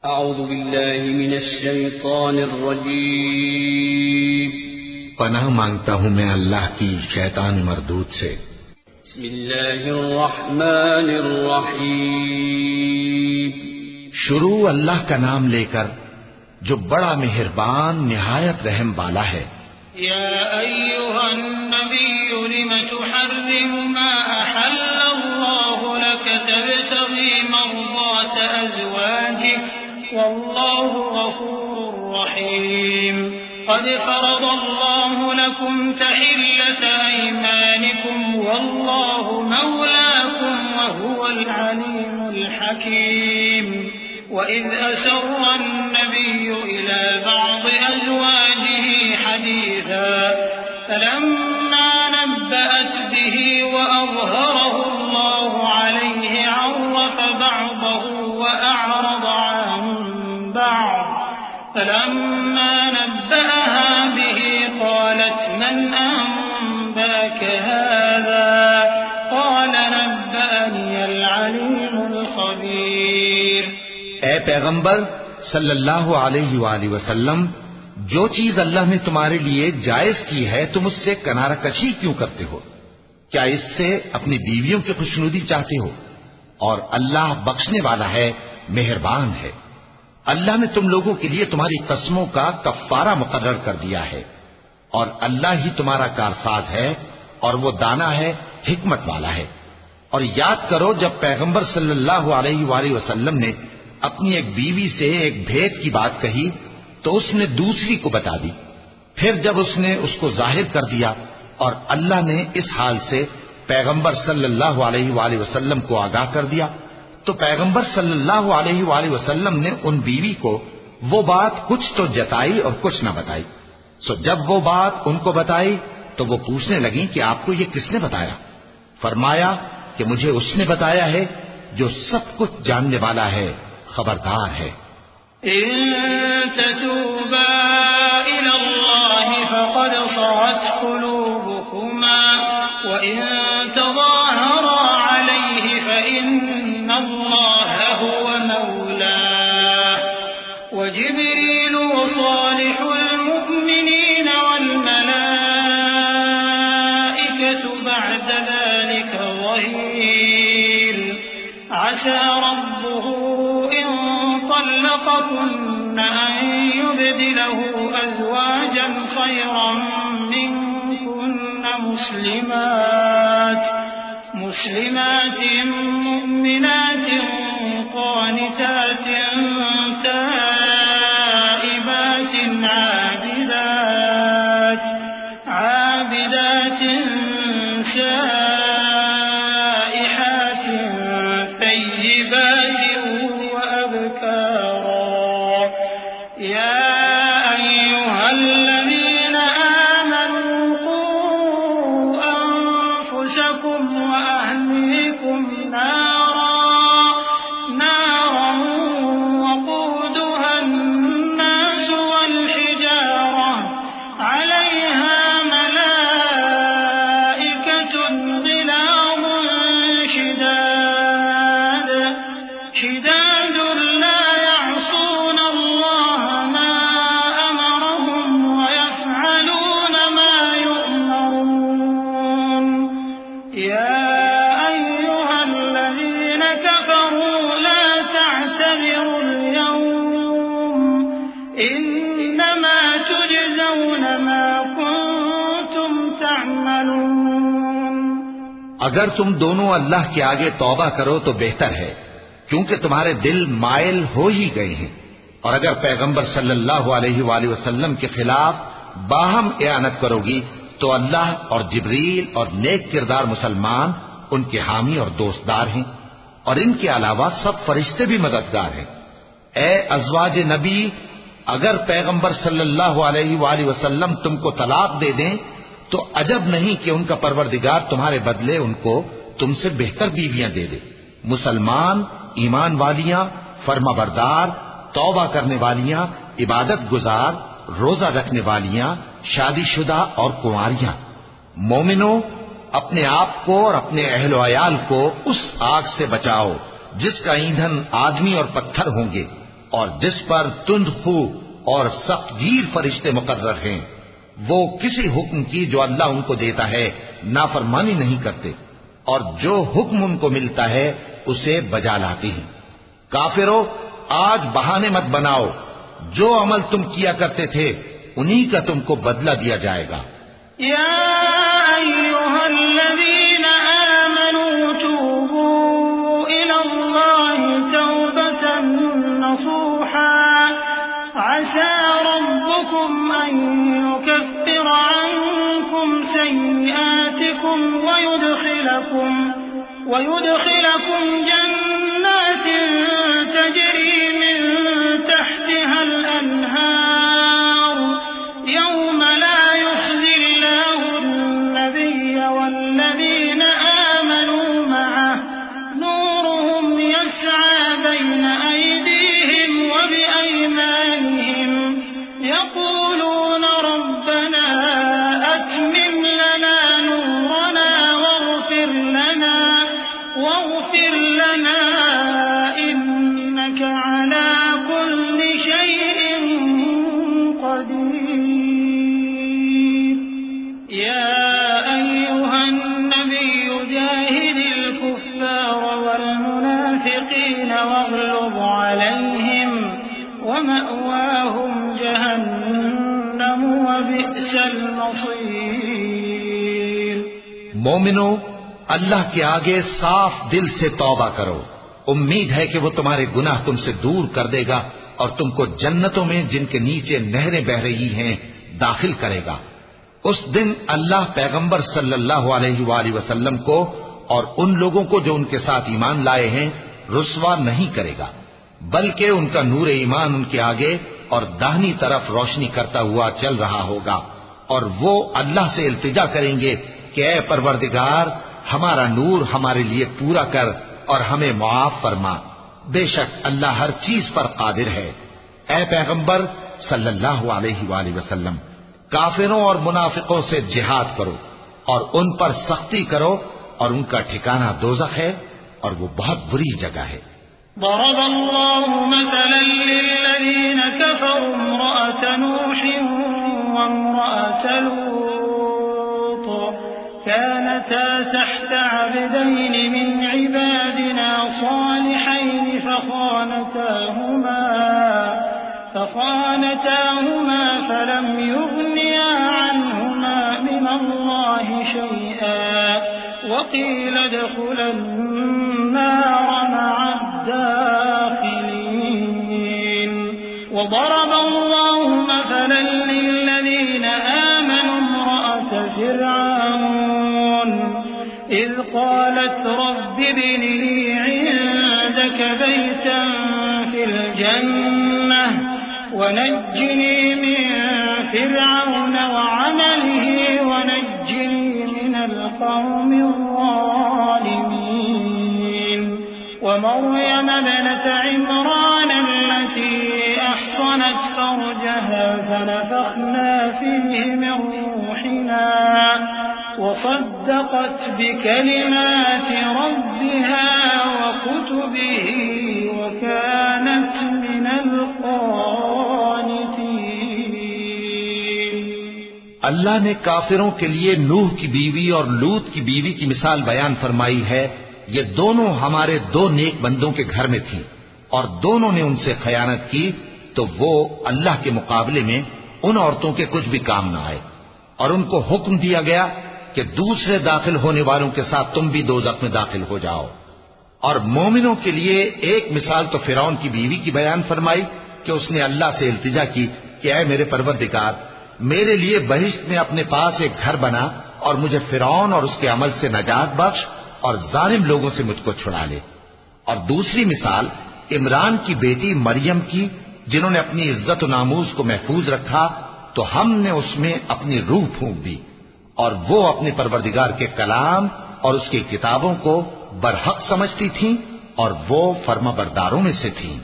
अऊज़ु बिल्लाहि मिनश शैतानिर रजीम। पनाह मांगता हूँ मैं अल्लाह की शैतान मरदूद से। बिस्मिल्लाहिर रहमानिर रहीम। शुरू अल्लाह का नाम लेकर जो बड़ा मेहरबान निहायत रहम वाला है। या अय्युहन नबिय्यु लिमा तुहर्रिमु मा अहल्लल्लाहु लक तबतगी मर्दात अज़वाजिक वल्लाहु गफूरुर रहीम। क़द फ़रज़ल्लाहु लकुम तहिल्लत अयमानिकुम वल्लाहु मौलाकुम वहुवल अलीमुल हकीम। वइज़ असर्र अन्नबिय्यु इला बअज़ अज़वाजिहि हदीसा फलम्मा नब्बअत बिहि वअज़हरहु अल्लाहु अलैहि अर्रफ़ बअज़हु वअअरज़ अन बअज़ फलम्मा नब्बअहा बिहि क़ालत मन अनबअक हाज़ा क़ाल नब्बअनियल अलीमुल ख़बीर। ए पैगंबर सल्लल्लाहु अलैहि वसल्लम, जो चीज अल्लाह ने तुम्हारे लिए जायज की है तुम उससे किनाराकशी क्यों करते हो? क्या इससे अपनी बीवियों की खुशनुदी चाहते हो? और अल्लाह बख्शने वाला है, मेहरबान है। अल्लाह ने तुम लोगों के लिए तुम्हारी कस्मों का कफ्फारा मुकर्रर कर दिया है और अल्लाह ही तुम्हारा कारसाज है और वो दाना है, हिकमत वाला है। और याद करो जब पैगंबर सल्लल्लाहु अलैहि वसल्लम ने अपनी एक बीवी से एक भेद की बात कही तो उसने दूसरी को बता दी। फिर जब उसने उसको जाहिर कर दिया और अल्लाह ने इस हाल से पैगंबर सल्लल्लाहु अलैहि वसल्लम को आगाह कर दिया तो पैगंबर सल्लल्लाहु अलैहि वसल्लम ने उन बीवी को वो बात कुछ तो जताई और कुछ न बताई। सो जब वो बात उनको बताई तो वो पूछने लगी कि आपको ये किसने बताया? फरमाया कि मुझे उसने बताया है जो सब कुछ जानने वाला है, खबरदार है। इन ततूबा इलल्लाहि फ़क़द सग़त क़ुलूबुकुमा व इन तज़ाहरा अलैहि फ़इन्नल्लाह हुव मौलाह व जिब्रील व सालिहुल मुअ्मिनीन वल मलाइकतु बअद ज़ालिका ज़हीर। असा रब्बुहु طلقكن أن يبدله أزواجا خيرا منكن مسلمات مؤمنات قانتات تائبات عابدات سائحات ثيبات وأبكارا। يا أيها الذين آمنوا قوا أنفسكم وأهليكم نارا وقودها الناس والحجارة عليها ملائكة غلاظ شداد لا يعصون الله ما أمرهم ويفعلون ما يؤمرون। يا أيها الذين كفروا لا تعتذروا اليوم إنما تجزون ما كنتم تعملون। अगर तुम दोनों अल्लाह के आगे तौबा करो तो बेहतर है क्योंकि तुम्हारे दिल मायल हो ही गए हैं। और अगर पैगंबर सल्लल्लाहु अलैहि वसल्लम के खिलाफ बाहम एआनत करोगी तो अल्लाह और जिब्रील और नेक किरदार मुसलमान उनके हामी और दोस्तदार हैं और इनके अलावा सब फरिश्ते भी मददगार हैं। ए अज़वाज नबी, अगर पैगंबर सल्लल्लाहु अलैहि वसल्लम तुमको तलाक दे दें तो अजब नहीं कि उनका परवरदिगार तुम्हारे बदले उनको तुमसे बेहतर बीवियां दे दे। मुसलमान, ईमान वालियां, फर्माबरदार, तौबा करने वालियां, इबादत गुजार, रोजा रखने वालियां, शादीशुदा और कुंवारियां। मोमिनो, अपने आप को और अपने अहलो अयाल को उस आग से बचाओ जिसका ईंधन आदमी और पत्थर होंगे और जिस पर तुंदखू और सख्तगीर फरिश्ते मुकर्रर हैं, वो किसी हुक्म की जो अल्लाह उनको देता है नाफरमानी नहीं करते, और जो हुक्म उनको मिलता है उसे बजा लाते हैं। काफिरों, आज बहाने मत बनाओ, जो अमल तुम किया करते थे उन्हीं का तुमको बदला दिया जाएगा। या अय्युहल्लज़ीना आमनू तूबू इलल्लाहि तौबतन नसूहा असा रब्बुकुम अन युकफ्फिरा अन्कुम सय्यिआतिकुम वयुदखिलकुम जन्नातिन तजरी मिन तहतिहा अल-अन्हार यौम ला युख्ज़िल्लाहु अन-नबिय्य वल्लज़ीना आमनू मअहु नूरुहुम यस्आ बैना अयदीहिम व बिअयमानिहिम यक़ूलूना रब्बना अत्मिम लना नूरना واغفر لنا إنك على كل شيء قدير يا أيها النبي جاهد الكفار والمنافقين واغلظ عليهم ومأواهم جهنم وبئس المصير। मोमिनो, अल्लाह के आगे साफ दिल से तौबा करो। उम्मीद है कि वो तुम्हारे गुनाह तुमसे दूर कर देगा और तुमको जन्नतों में जिनके नीचे नहरें बह रही हैं दाखिल करेगा। उस दिन अल्लाह पैगंबर सल्लल्लाहु अलैहि वसल्लम को और उन लोगों को जो उनके साथ ईमान लाए हैं रुस्वा नहीं करेगा, बल्कि उनका नूर ईमान उनके आगे और दाहिनी तरफ रोशनी करता हुआ चल रहा होगा, और वो अल्लाह से इल्तिजा करेंगे कि ऐ परवरदिगार, हमारा नूर हमारे लिए पूरा कर और हमें मुआफ फरमा। बेशक अल्लाह हर चीज पर कादिर है। ऐ पैगंबर सल्लल्लाहु अलैहि वसल्लम, काफिरों और मुनाफिकों से जिहाद करो और उन पर सख्ती करो, और उनका ठिकाना दोज़ख है और वो बहुत बुरी जगह है। ضربallahu मसलन लिल्लज़ीन कफ़रू इम्रअत नूह व इम्रअत लूत كانتا تحت عبدين من عبادنا صالحين فخانتاهما فلم يغنيا عنهما من الله شيئا وقيل ادخلا النار مع الداخلين وضرب الله مثلا للذين آمنوا امرأة فرعون إذ قالت رب ابن لي عندك بيتا في الجنة ونجني من فرعون وعمله ونجني من القوم الظالمين ومريم ابنة عمران التي أحصنت فرجها فنفخنا فيه من روحنا وصدقت بكلمات ربها وكتبه وكانت من القانتين। अल्लाह ने काफिरों के लिए नूह की बीवी और लूत की बीवी की मिसाल बयान फरमाई है। ये दोनों हमारे दो नेक बंदों के घर में थी और दोनों ने उनसे खयानत की, तो वो अल्लाह के मुकाबले में उन औरतों के कुछ भी काम न आए, और उनको हुक्म दिया गया कि दूसरे दाखिल होने वालों के साथ तुम भी दोज़ख में दाखिल हो जाओ। और मोमिनों के लिए एक मिसाल तो फिरौन की बीवी की बयान फरमाई कि उसने अल्लाह से इल्तिजा की कि ऐ मेरे परवरदिगार, मेरे लिए बहिश्त में अपने पास एक घर बना और मुझे फिरौन और उसके अमल से नजात बख्श और जालिम लोगों से मुझको छुड़ा ले। और दूसरी मिसाल इमरान की बेटी मरियम की, जिन्होंने अपनी इज्जत और नामूस को महफूज रखा, तो हमने उसमें अपनी रूह फूंक दी और वो अपने परवरदिगार के कलाम और उसकी किताबों को बरहक समझती थीं और वो फर्माबरदारों में से थीं।